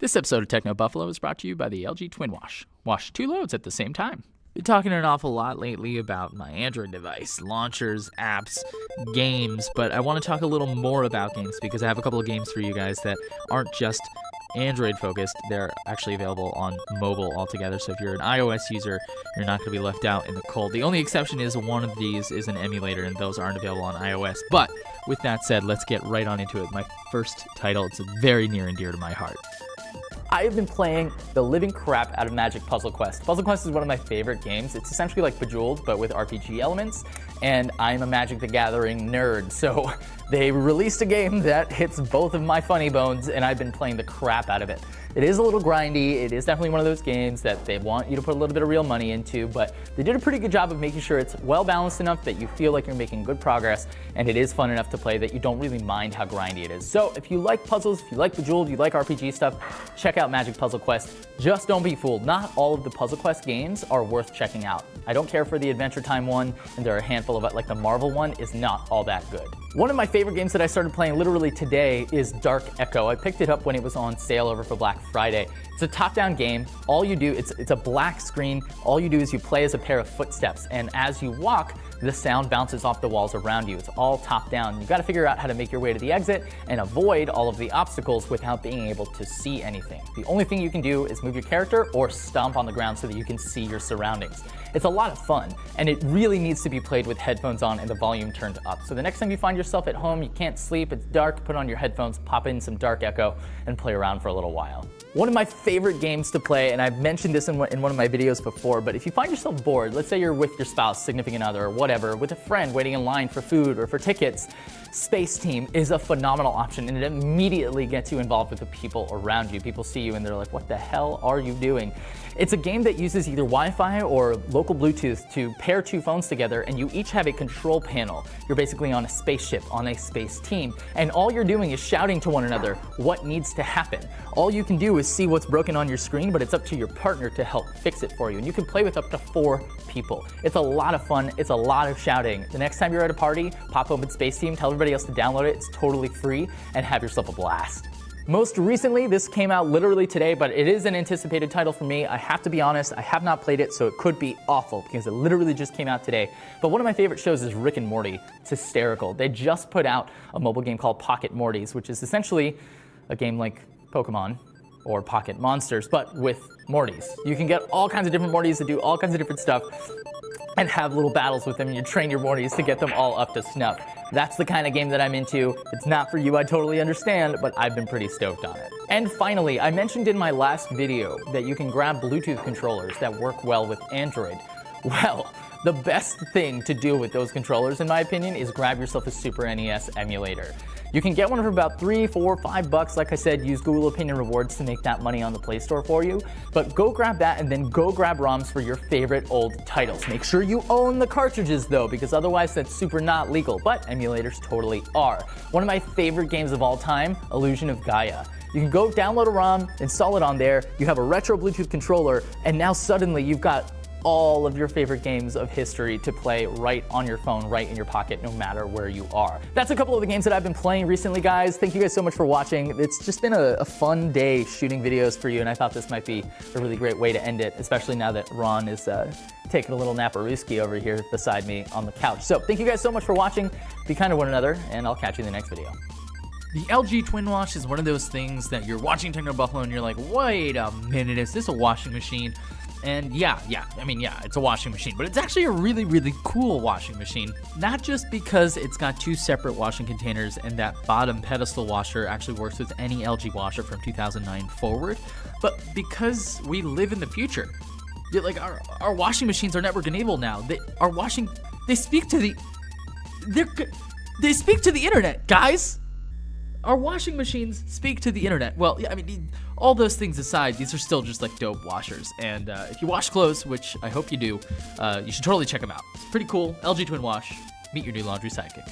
This episode of Techno Buffalo is brought to you by the LG Twin Wash. Wash 2 loads at the same time. Been talking an awful lot lately about my Android device, launchers, apps, games, but I want to talk a little more about games because I have a couple of games for you guys that aren't just Android focused. They're actually available on mobile altogether, so if you're an iOS user, you're not going to be left out in the cold. The only exception is one of these is an emulator, and those aren't available on iOS. But with that said, let's get right on into it. My first title, it's very near and dear to my heart. I have been playing the living crap out of Magic Puzzle Quest. Puzzle Quest is one of my favorite games. It's essentially like Bejeweled, but with RPG elements, and I'm a Magic the Gathering nerd, so they released a game that hits both of my funny bones, and I've been playing the crap out of it. It is a little grindy. It is definitely one of those games that they want you to put a little bit of real money into, but they did a pretty good job of making sure it's well balanced enough that you feel like you're making good progress, and it is fun enough to play that you don't really mind how grindy it is. So if you like puzzles, if you like Bejeweled, you like RPG stuff, check out Magic Puzzle Quest. Just don't be fooled. Not all of the Puzzle Quest games are worth checking out. I don't care for the Adventure Time one, and there are a handful of it, like the Marvel one is not all that good. One of my favorite games that I started playing literally today is Dark Echo. I picked it up when it was on sale over for Black Friday. It's a top-down game. All you do, it's a black screen. All you do is you play as a pair of footsteps, and as you walk, the sound bounces off the walls around you. It's all top-down. You've got to figure out how to make your way to the exit and avoid all of the obstacles without being able to see anything. The only thing you can do is move your character or stomp on the ground so that you can see your surroundings. It's a lot of fun, and it really needs to be played with headphones on and the volume turned up. So the next time you find yourself at home, you can't sleep, it's dark, put on your headphones, pop in some Dark Echo, and play around for a little while. One of my favorite games to play, and I've mentioned this in one of my videos before, but if you find yourself bored, let's say you're with your spouse, significant other, or whatever, with a friend waiting in line for food or for tickets, Space Team is a phenomenal option, and it immediately gets you involved with the people around you. People see you and they're like, what the hell are you doing? It's a game that uses either Wi-Fi or local Bluetooth to pair two phones together, and you each have a control panel. You're basically on a spaceship, on a space team, and all you're doing is shouting to one another what needs to happen. All you can do is see what's broken on your screen, but it's up to your partner to help fix it for you, and you can play with up to 4 people. It's a lot of fun, it's a lot of shouting. The next time you're at a party, pop open Space Team, tell everybody else to download it, it's totally free, and have yourself a blast. Most recently, this came out literally today, but it is an anticipated title for me. I have to be honest, I have not played it, so it could be awful because it literally just came out today. But one of my favorite shows is Rick and Morty. It's hysterical. They just put out a mobile game called Pocket Mortys, which is essentially a game like Pokemon or Pocket Monsters, but with Mortys. You can get all kinds of different Mortys that do all kinds of different stuff and have little battles with them, and you train your Mortys to get them all up to snuff. That's the kind of game that I'm into. It's not for you, I totally understand, but I've been pretty stoked on it. And finally, I mentioned in my last video that you can grab Bluetooth controllers that work well with Android. Well, the best thing to do with those controllers, in my opinion, is grab yourself a Super NES emulator. You can get one for about $3, $4, $5. Like I said, use Google Opinion Rewards to make that money on the Play Store for you. But go grab that and then go grab ROMs for your favorite old titles. Make sure you own the cartridges though, because otherwise that's super not legal, but emulators totally are. One of my favorite games of all time, Illusion of Gaia. You can go download a ROM, install it on there, you have a retro Bluetooth controller, and now suddenly you've got all of your favorite games of history to play right on your phone, right in your pocket, no matter where you are. That's a couple of the games that I've been playing recently, guys. Thank you guys so much for watching. It's just been a fun day shooting videos for you, and I thought this might be a really great way to end it, especially now that Ron is taking a little naparooski over here beside me on the couch. So thank you guys so much for watching. Be kind to one another, and I'll catch you in the next video. The LG Twin Wash is one of those things that you're watching Techno Buffalo and you're like, wait a minute, is this a washing machine? And yeah, it's a washing machine, but it's actually a really, really cool washing machine. Not just because it's got 2 separate washing containers and that bottom pedestal washer actually works with any LG washer from 2009 forward, but because we live in the future. Like our washing machines are network enabled now. They speak to the internet, guys. Our washing machines speak to the internet. Well, yeah, I mean, all those things aside, these are still just like dope washers. And if you wash clothes, which I hope you do, you should totally check them out. It's pretty cool. LG Twin Wash. Meet your new laundry sidekick.